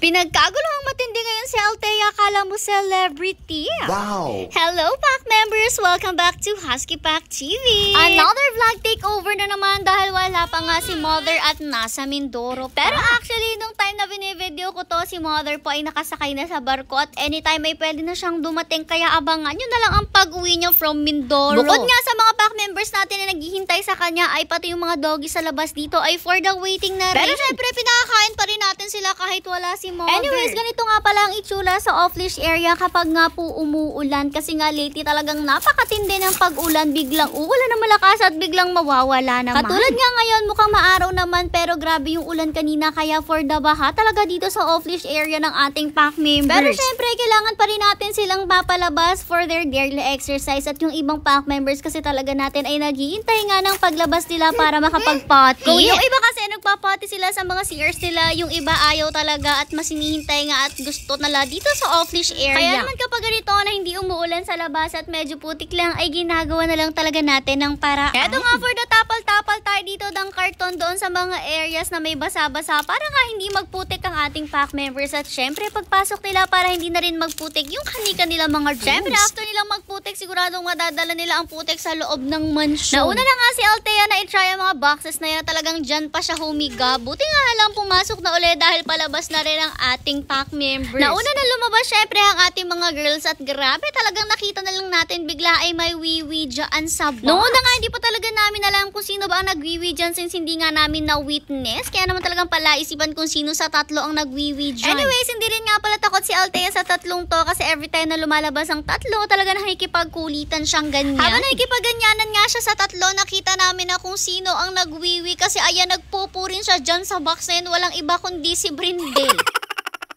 Pinagkaguluhang matindi ngayon si Althea, akala mo celebrity. Wow! Hello Pack members! Welcome back to Husky Pack TV. Another vlog takeover na naman dahil wala pa nga si Mother at nasa Mindoro pa. Pero actually, nung time na binivideo ko to, si Mother po ay nakasakay na sa barko at anytime ay pwede na siyang dumating, kaya abangan nyo na lang ang pag-uwi niya from Mindoro. Bukod nga sa mga Pack members natin na naghihintay sa kanya, ay pati yung mga doggy sa labas dito ay for the waiting na rin. Pero syempre, pinakakain pa rin natin sila kahit wala si Mother. Anyways, ganito nga pala ang itsura sa off-leash area kapag nga po umuulan. Kasi nga lately talagang napakatindi ng pag-ulan. Biglang uulan na malakas at biglang mawawala naman. Katulad nga ngayon, mukhang maaraw naman pero grabe yung ulan kanina. Kaya for the baha talaga dito sa off-leash area ng ating pack members. Pero syempre, kailangan pa rin natin silang mapalabas for their daily exercise. At yung ibang pack members kasi talaga natin ay naghihintay nga ng paglabas nila para makapag-potty. Kung yung iba kasi nagpa-potty sila sa mga CRs nila, yung iba ayaw talaga at mas hinihintay nga at gusto nala dito sa off-leash area. Kaya naman kapag ganito na hindi umuulan sa labas at medyo putik lang, ay ginagawa na lang talaga natin ng paraan. Eto nga for the tapal-tapal tayo dito ng karton doon sa mga areas na may basa-basa para nga hindi magputik ang ating pack members. At syempre pagpasok nila para hindi na rin magputik yung kanika nila mga rooms. Syempre after nilang magputik, siguradong madadala nila ang putik sa loob ng mansyon. Nauna na nga si Althea na i-try ang mga boxes na yan. Talagang dyan pa siya humiga. Buti nga lang pumasok na ulit dahil palabas na rin ang ating pack members. Nauna na lumabas syempre ang ating mga girls at grabe talagang nakita na lang natin bigla ay may wiwi dyan sa box. Noon na nga hindi pa talaga namin alam kung sino ba ang nagwiwi dyan since hindi nga namin na-witness. Kaya naman talagang palaisipan kung sino sa tatlo ang nagwiwi dyan. Anyways, hindi rin nga pala takot si Althea sa tatlong to kasi every time na lumalabas ang tatlo talaga nakikipagkulitan siyang ganyan. Habang nakikipaganyanan nga siya sa tatlo, nakita namin na kung sino ang nagwiwi kasi ayan nagpupurin siya dyan sa box na yun. Walang iba kundi si Brindel.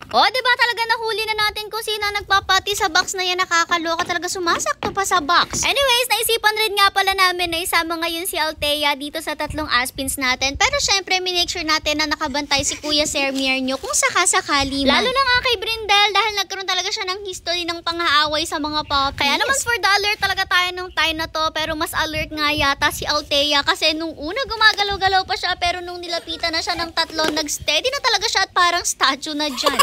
O, diba talaga nahuli na natin kung sino nagpapati sa box na yan, nakakaloka talaga, sumasakto pa sa box. Anyways, naisipan rin nga pala namin na isama ngayon si Althea dito sa tatlong aspins natin. Pero syempre, minake sure natin na nakabantay si Kuya Sir Mierno kung sakasakali man. Lalo na nga kay Brindel dahil nagkaroon talaga siya ng history ng pang-aaway sa mga puppies. Kaya naman for the alert talaga tayo nung time na to, pero mas alert nga yata si Althea kasi nung una gumagalaw-galaw pa siya pero nung nilapitan na siya ng tatlo, nag-steady na talaga siya at parang statue na dyan.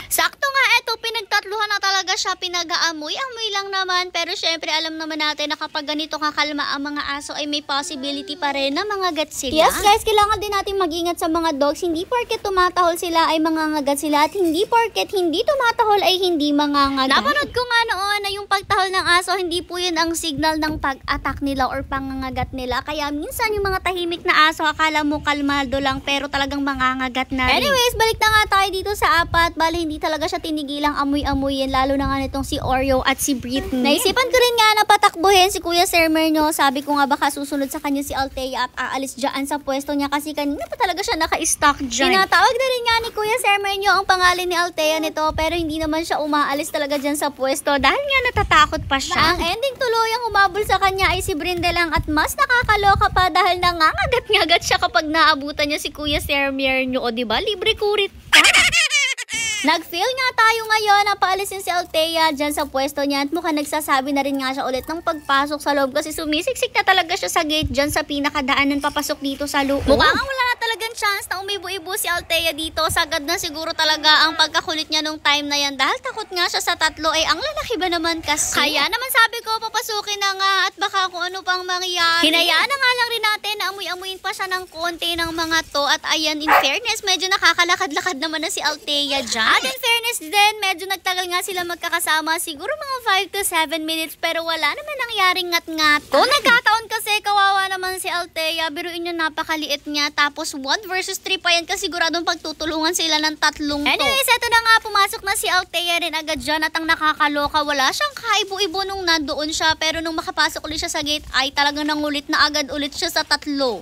Sakto nga eto, pinagtatluhan na talaga siya, pinag-aamoy-amoy lang naman. Pero syempre alam naman natin na kapag ganito kakalma ang mga aso ay may possibility pa rin na mangagat sila. Yes guys, kailangan din natin mag-ingat sa mga dogs. Hindi porket tumatahol sila ay mangangagat sila at hindi porket hindi tumatahol ay hindi mangangagat. Napanood ko nga noon na yung pagtahol ng aso, hindi po yun ang signal ng pag-attack nila or pangangagat nila. Kaya minsan yung mga tahimik na aso akala mo kalmado lang pero talagang mangangagat na rin. Anyways, balik na nga tayo dito sa apat. Bali hindi talaga siya tinigilang amoy-amoyin, lalo na nga nitong si Oreo at si Britney. Naisipan ko rin nga na patakbuhin si Kuya Sir Mierno. Sabi ko nga baka susunod sa kanya si Althea at aalis dyan sa pwesto niya kasi kanina pa talaga siya naka-stock dyan. Tinatawag na rin nga ni Kuya Sir Mierno ang pangalan ni Althea nito pero hindi naman siya umaalis talaga dyan sa pwesto dahil nga natatakot pa siya. Ang ending tuluyang humabol sa kanya ay si Brindel lang at mas nakakaloka pa dahil nangangagat-ngagat siya kapag naabutan niya si Kuya Sir Mierno. O diba, libre kurit pa. Nag-feel nga tayo ngayon na paalisin si Althea dyan sa pwesto niya at mukhang nagsasabi na rin nga siya ulit ng pagpasok sa loob kasi sumisiksik na talaga siya sa gate dyan sa pinakadaanan papasok dito sa loob. Mukhang wala na talagang chance na umibo-ibo si Althea dito. Sagad na siguro talaga ang pagkakulit niya nung time na yan dahil takot nga siya sa tatlo ay ang lalaki ba naman kasi. Kaya naman sabi ko papasukin na nga at baka kung ano pang mangyayari. Hinayaan na nga lang rin natin na amoy-amoyin pa siya ng konti ng mga to at ayan, in fairness medyo nakakalakad-lakad naman na si Althea dyan. At in fairness din, medyo nagtagal nga sila magkakasama. Siguro mga 5 to 7 minutes pero wala naman nangyaring ngat-ngat. Kung nagkataon kasi, kawawa naman si Althea. Biruin nyo, napakaliit niya. Tapos 1 versus 3 pa yan kasi siguradong pagtutulungan sila ng tatlong to. Anyways, eto na nga, pumasok na si Althea rin agad dyan at ang nakakaloka, wala siyang kaibo-ibo nung nandoon siya. Pero nung makapasok ulit siya sa gate ay talagang nangulit na agad ulit siya sa tatlo.